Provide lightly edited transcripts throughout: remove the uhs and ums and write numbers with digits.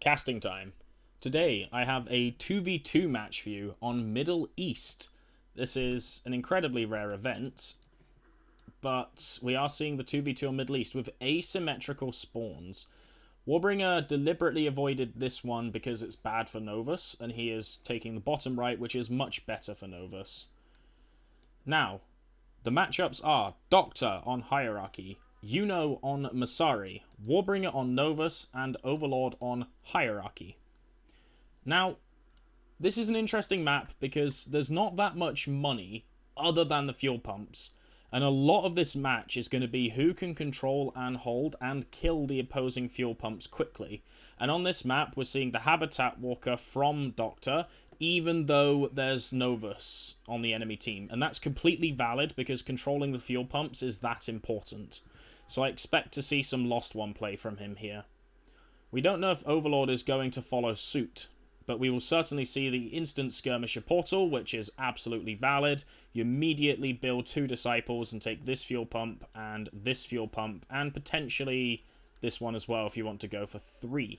Casting time. Today I have a 2v2 match for you on Middle East. This is an incredibly rare event, but we are seeing the 2v2 on Middle East with asymmetrical spawns. Warbringer deliberately avoided this one because it's bad for Novus, and he is taking the bottom right, which is much better for Novus. Now, the matchups are Doctor on Hierarchy, Yuno on Masari, Warbringer on Novus, and Overlord on Hierarchy. Now, this is an interesting map because there's not that much money other than the fuel pumps, and a lot of this match is going to be who can control and hold and kill the opposing fuel pumps quickly. And on this map, we're seeing the Habitat Walker from Doctor, even though there's Novus on the enemy team. And that's completely valid because controlling the fuel pumps is that important. So I expect to see some Lost One play from him here. We don't know if Overlord is going to follow suit, but we will certainly see the instant skirmisher portal, which is absolutely valid. You immediately build 2 disciples and take this fuel pump and this fuel pump, and potentially this one as well if you want to go for 3.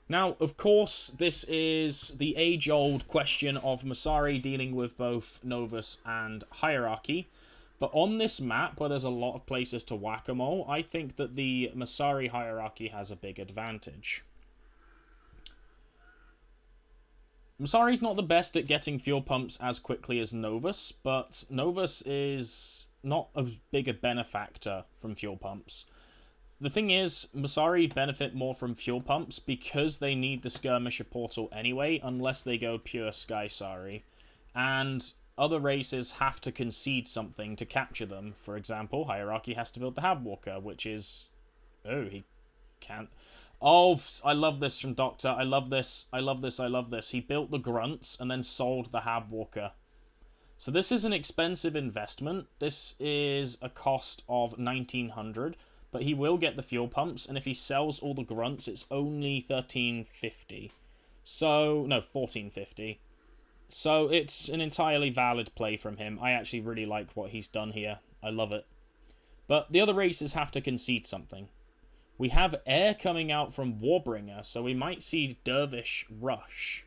Now, of course, this is the age-old question of Masari dealing with both Novus and Hierarchy. But on this map, where there's a lot of places to whack-a-mole, I think that the Masari Hierarchy has a big advantage. Masari's not the best at getting fuel pumps as quickly as Novus, but Novus is not as big a benefactor from fuel pumps. The thing is, Masari benefit more from fuel pumps because they need the skirmisher portal anyway, unless they go pure Skysari. And other races have to concede something to capture them. For example, Hierarchy has to build the Habwalker, which is... Oh, he can't... Oh, I love this from Doctor. I love this. I love this. I love this. He built the Grunts and then sold the Habwalker. So this is an expensive investment. This is a cost of 1900, but he will get the fuel pumps, and if he sells all the Grunts, it's only 1350. So, no, 1450. So it's an entirely valid play from him. I actually really like what he's done here. I love it. But the other races have to concede something. We have air coming out from Warbringer, so we might see Dervish rush.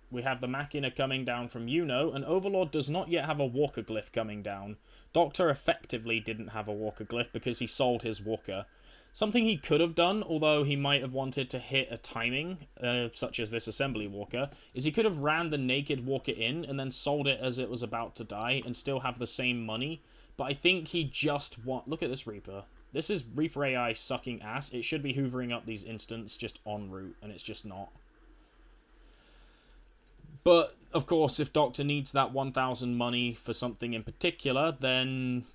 We have the Machina coming down from Yuno, and Overlord does not yet have a Walker Glyph coming down. Doctor effectively didn't have a Walker Glyph because he sold his Walker. Something he could have done, although he might have wanted to hit a timing, such as this Assembly Walker, is he could have ran the Naked Walker in and then sold it as it was about to die and still have the same money. But I think he just want... Look at this Reaper. This is Reaper AI sucking ass. It should be hoovering up these instants just en route, and it's just not. But, of course, if Doctor needs that 1,000 money for something in particular, then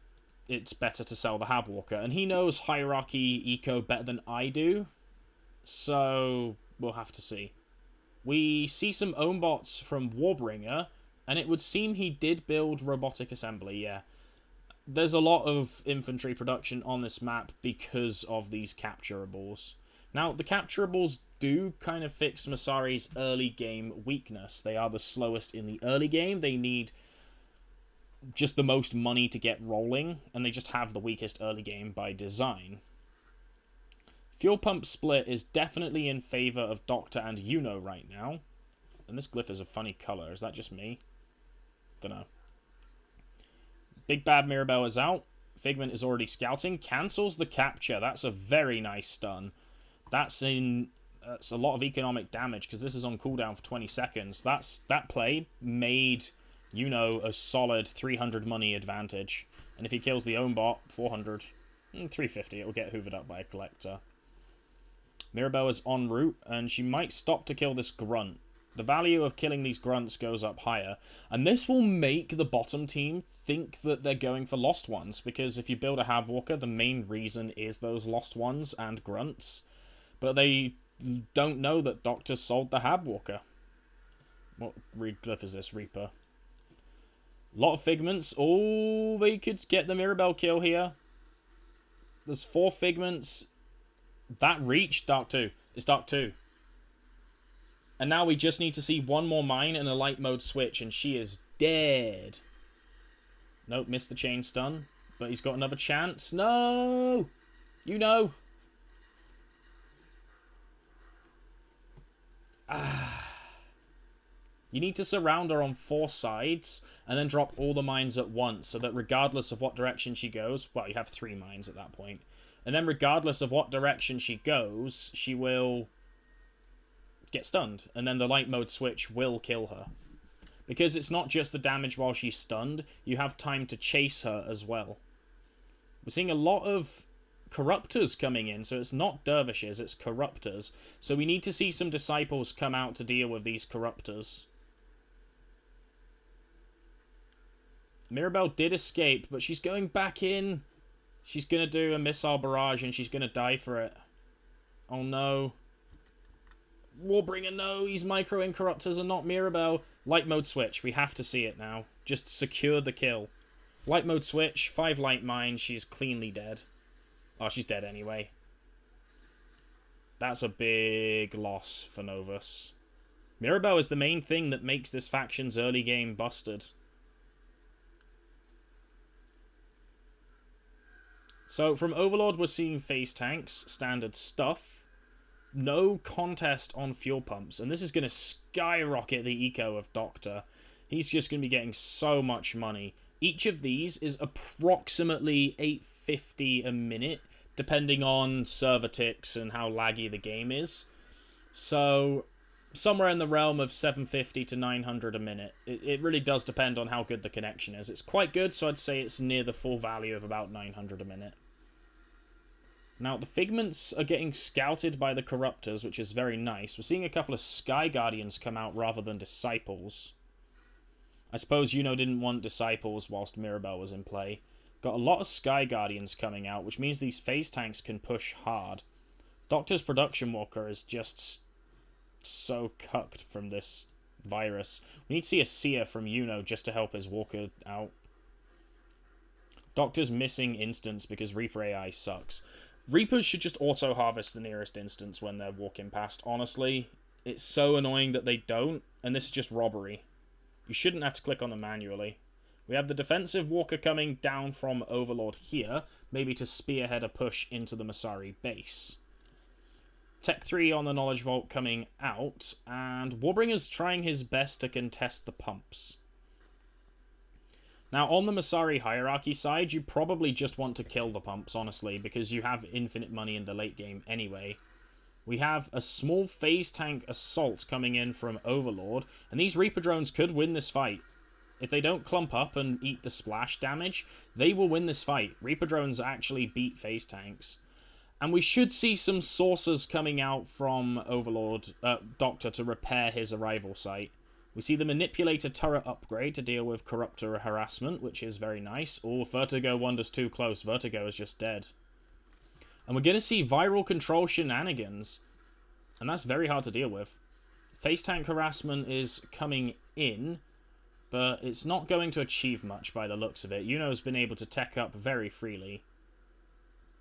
it's better to sell the Habwalker. And he knows Hierarchy Eco better than I do, so we'll have to see. We see some Ownbots from Warbringer, and it would seem he did build Robotic Assembly, yeah. There's a lot of infantry production on this map because of these capturables. Now, the capturables do kind of fix Masari's early game weakness. They are the slowest in the early game. They need just the most money to get rolling, and they just have the weakest early game by design. Fuel pump split is definitely in favor of Doctor and Yuno right now. And this glyph is a funny color. Is that just me? Dunno. Big Bad Mirabelle is out. Figment is already scouting. Cancels the capture. That's a very nice stun. That's a lot of economic damage because this is on cooldown for 20 seconds. That play made, a solid 300 money advantage. And if he kills the Ownbot, 400, 350, it will get hoovered up by a collector. Mirabelle is en route, and she might stop to kill this Grunt. The value of killing these Grunts goes up higher, and this will make the bottom team think that they're going for Lost Ones, because if you build a Habwalker, the main reason is those Lost Ones and Grunts, but they don't know that Doctor sold the Habwalker. What glyph is this, Reaper? A lot of Figments. Oh, they could get the Mirabelle kill here. There's 4 Figments. That reached Dark 2. It's Dark 2. And now we just need to see one more mine and a light mode switch, and she is dead. Nope, missed the chain stun. But he's got another chance. No! You need to surround her on 4 sides and then drop all the mines at once so that regardless of what direction she goes... Well, you have 3 mines at that point. And then regardless of what direction she goes, she will get stunned. And then the light mode switch will kill her. Because it's not just the damage while she's stunned, you have time to chase her as well. We're seeing a lot of corruptors coming in, so it's not dervishes, it's corruptors. So we need to see some disciples come out to deal with these corruptors. Mirabelle did escape, but she's going back in. She's going to do a missile barrage and she's going to die for it. Oh no. Warbringer, no, he's microing corruptors and not Mirabelle. Light mode switch, we have to see it now. Just secure the kill. Light mode switch, 5 light mines, she's cleanly dead. Oh, she's dead anyway. That's a big loss for Novus. Mirabelle is the main thing that makes this faction's early game busted. So, from Overlord, we're seeing phase tanks, standard stuff. No contest on fuel pumps. And this is going to skyrocket the eco of Doctor. He's just going to be getting so much money. Each of these is approximately 850 a minute, depending on server ticks and how laggy the game is. So, somewhere in the realm of 750 to 900 a minute. It really does depend on how good the connection is. It's quite good, so I'd say it's near the full value of about 900 a minute. Now, the Figments are getting scouted by the Corruptors, which is very nice. We're seeing a couple of Sky Guardians come out rather than Disciples. I suppose Yuno didn't want Disciples whilst Mirabelle was in play. Got a lot of Sky Guardians coming out, which means these phase tanks can push hard. Doctor's Production Walker is just so cucked from this virus. We need to see a seer from Yuno just to help his walker out. Doctor's missing instance because Reaper AI sucks. Reapers should just auto-harvest the nearest instance when they're walking past, honestly. It's so annoying that they don't, and this is just robbery. You shouldn't have to click on them manually. We have the defensive walker coming down from Overlord here, maybe to spearhead a push into the Masari base. Tech 3 on the Knowledge Vault coming out, and Warbringer's trying his best to contest the pumps. Now, on the Masari hierarchy side, you probably just want to kill the pumps, honestly, because you have infinite money in the late game anyway. We have a small phase tank assault coming in from Overlord, and these Reaper drones could win this fight. If they don't clump up and eat the splash damage, they will win this fight. Reaper drones actually beat phase tanks. And we should see some saucers coming out from Overlord, Doctor, to repair his arrival site. We see the Manipulator turret upgrade to deal with Corruptor harassment, which is very nice. Oh, Vertigo wanders too close. Vertigo is just dead. And we're going to see viral control shenanigans. And that's very hard to deal with. Phase tank harassment is coming in, but it's not going to achieve much by the looks of it. Yuno's been able to tech up very freely.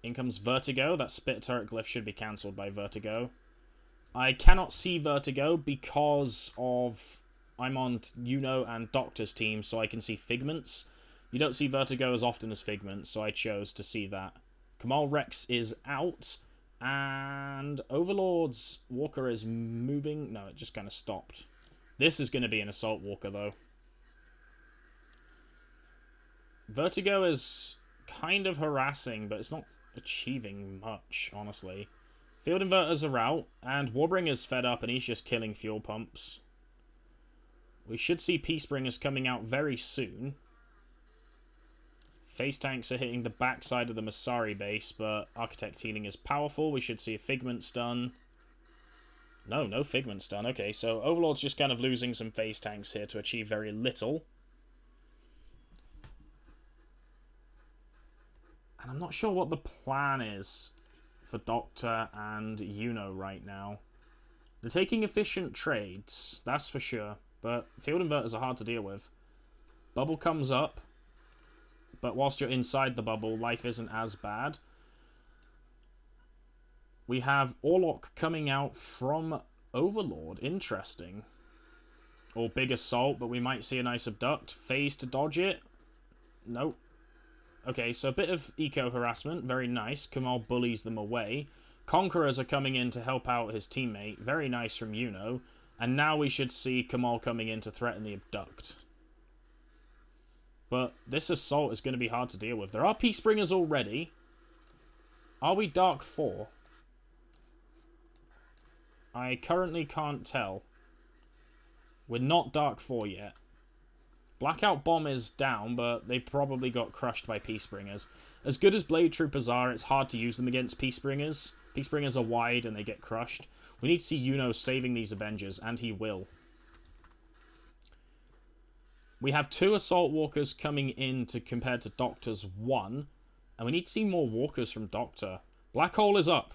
In comes Vertigo. That spit turret glyph should be cancelled by Vertigo. I cannot see Vertigo because of... I'm on Yuno and Doctor's team, so I can see Figments. You don't see Vertigo as often as Figments, so I chose to see that. Kamal Rex is out, and Overlord's Walker is moving. No, it just kind of stopped. This is going to be an Assault Walker, though. Vertigo is kind of harassing, but it's not achieving much, honestly. Field Inverters are out, and Warbringer's fed up, and he's just killing fuel pumps. We should see Peacebringers coming out very soon. Phase tanks are hitting the backside of the Masari base, but Architect Healing is powerful. We should see a Figment stun. No Figment stun. Okay, so Overlord's just kind of losing some phase tanks here to achieve very little. And I'm not sure what the plan is for Doctor and Yuno right now. They're taking efficient trades, that's for sure. But field inverters are hard to deal with. Bubble comes up, but whilst you're inside the bubble, life isn't as bad. We have Orlok coming out from Overlord. Interesting. Or Big Assault, but we might see a nice Abduct. Phase to dodge it. Nope. Okay, so a bit of eco harassment. Very nice. Kamal bullies them away. Conquerors are coming in to help out his teammate. Very nice from Yuno. And now we should see Kamal coming in to threaten the abduct. But this assault is going to be hard to deal with. There are Peacebringers already. Are we Dark 4? I currently can't tell. We're not Dark 4 yet. Blackout Bomb is down, but they probably got crushed by Peacebringers. As good as Blade Troopers are, it's hard to use them against Peacebringers. Peacebringers are wide and they get crushed. We need to see Yuno saving these Avengers, and he will. We have 2 Assault Walkers coming in compared to Doctor's 1. And we need to see more Walkers from Doctor. Black Hole is up.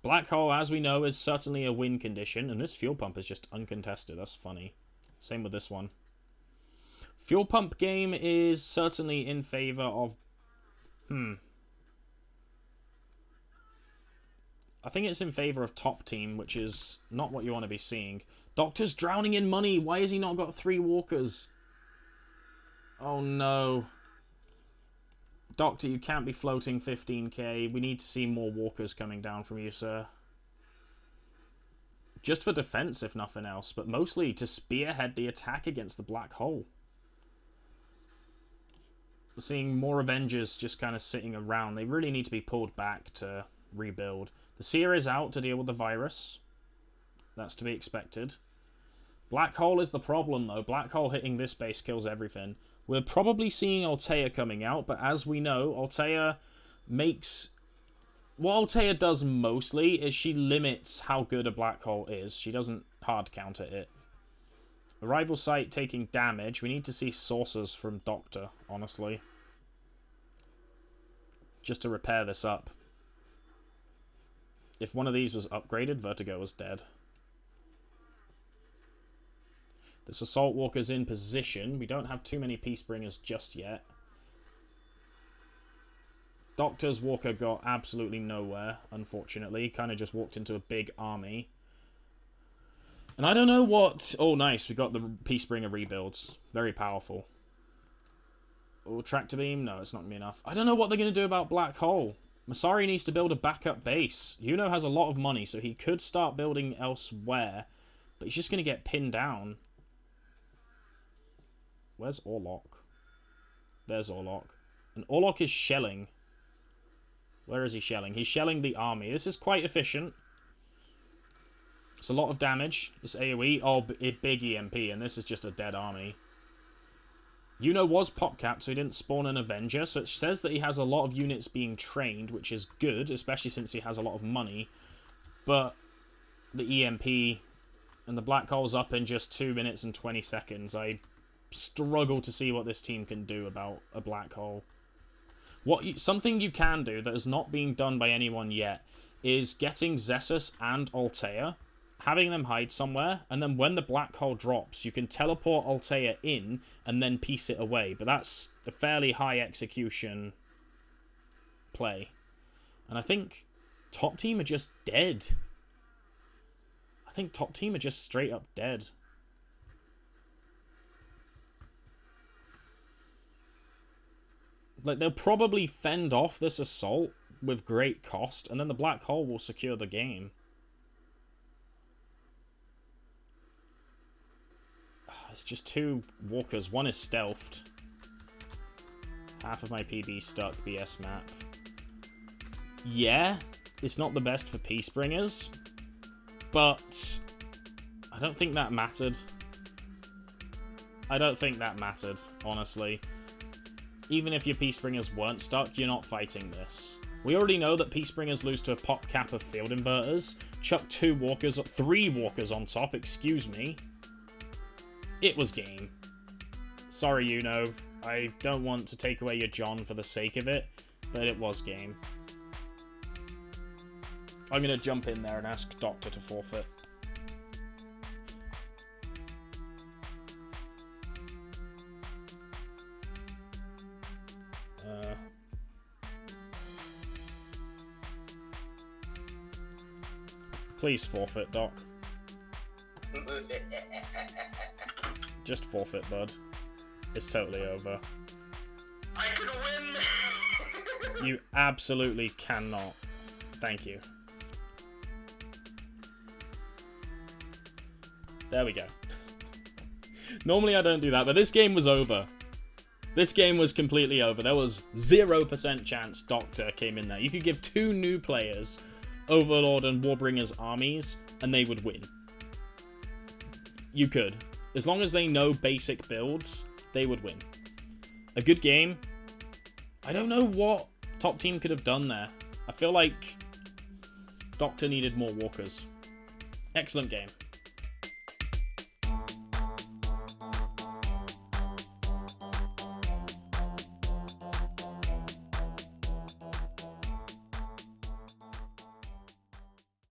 Black Hole, as we know, is certainly a win condition. And this Fuel Pump is just uncontested. That's funny. Same with this one. Fuel Pump game is certainly in favor of... I think it's in favor of top team, which is not what you want to be seeing. Doctor's drowning in money. Why has he not got 3 walkers? Oh no. Doctor, you can't be floating 15k. We need to see more walkers coming down from you, sir. Just for defense, if nothing else, but mostly to spearhead the attack against the black hole. We're seeing more Avengers just kind of sitting around. They really need to be pulled back to rebuild. The Seer is out to deal with the virus. That's to be expected. Black Hole is the problem, though. Black Hole hitting this base kills everything. We're probably seeing Altea coming out, but as we know, Altea makes... What Altea does mostly is she limits how good a black hole is. She doesn't hard counter it. Arrival site taking damage. We need to see sources from Doctor, honestly. Just to repair this up. If one of these was upgraded, Vertigo was dead. This Assault Walker's in position. We don't have too many Peacebringers just yet. Doctor's Walker got absolutely nowhere, unfortunately. Kind of just walked into a big army. And I don't know what... Oh, nice. We got the Peacebringer rebuilds. Very powerful. Oh, Tractor Beam? No, it's not going to be enough. I don't know what they're going to do about Black Hole. Masari needs to build a backup base. Yuno has a lot of money, so he could start building elsewhere. But he's just going to get pinned down. Where's Orlok? There's Orlok. And Orlok is shelling. Where is he shelling? He's shelling the army. This is quite efficient. It's a lot of damage. This AoE. Oh, big EMP, and this is just a dead army. Yuno was pop-capped, so he didn't spawn an Avenger, so it says that he has a lot of units being trained, which is good, especially since he has a lot of money. But the EMP and the black hole's up in just 2 minutes and 20 seconds. I struggle to see what this team can do about a black hole. Something you can do that is not being done by anyone yet is getting Zessus and Altea, having them hide somewhere, and then when the black hole drops, you can teleport Altea in and then piece it away. But that's a fairly high execution play. And I think top team are just dead. I think top team are just straight up dead. Like, they'll probably fend off this assault with great cost, and then the black hole will secure the game. It's just 2 walkers. One is stealthed. Half of my PB stuck. BS map. Yeah, it's not the best for Peacebringers, but I don't think that mattered. I don't think that mattered, honestly. Even if your Peacebringers weren't stuck, you're not fighting this. We already know that Peacebringers lose to a pop cap of field inverters. Chuck 3 walkers on top, excuse me. It was game. Sorry, Yuno. I don't want to take away your John for the sake of it, but it was game. I'm going to jump in there and ask Doctor to forfeit. Please forfeit, Doc. Just forfeit, bud. It's totally over. I can win! You absolutely cannot. Thank you. There we go. Normally I don't do that, but this game was over. This game was completely over. There was 0% chance Doctor came in there. You could give 2 new players Overlord and Warbringer's armies, and they would win. You could. As long as they know basic builds, they would win. A good game. I don't know what top team could have done there. I feel like Doctor needed more walkers. Excellent game.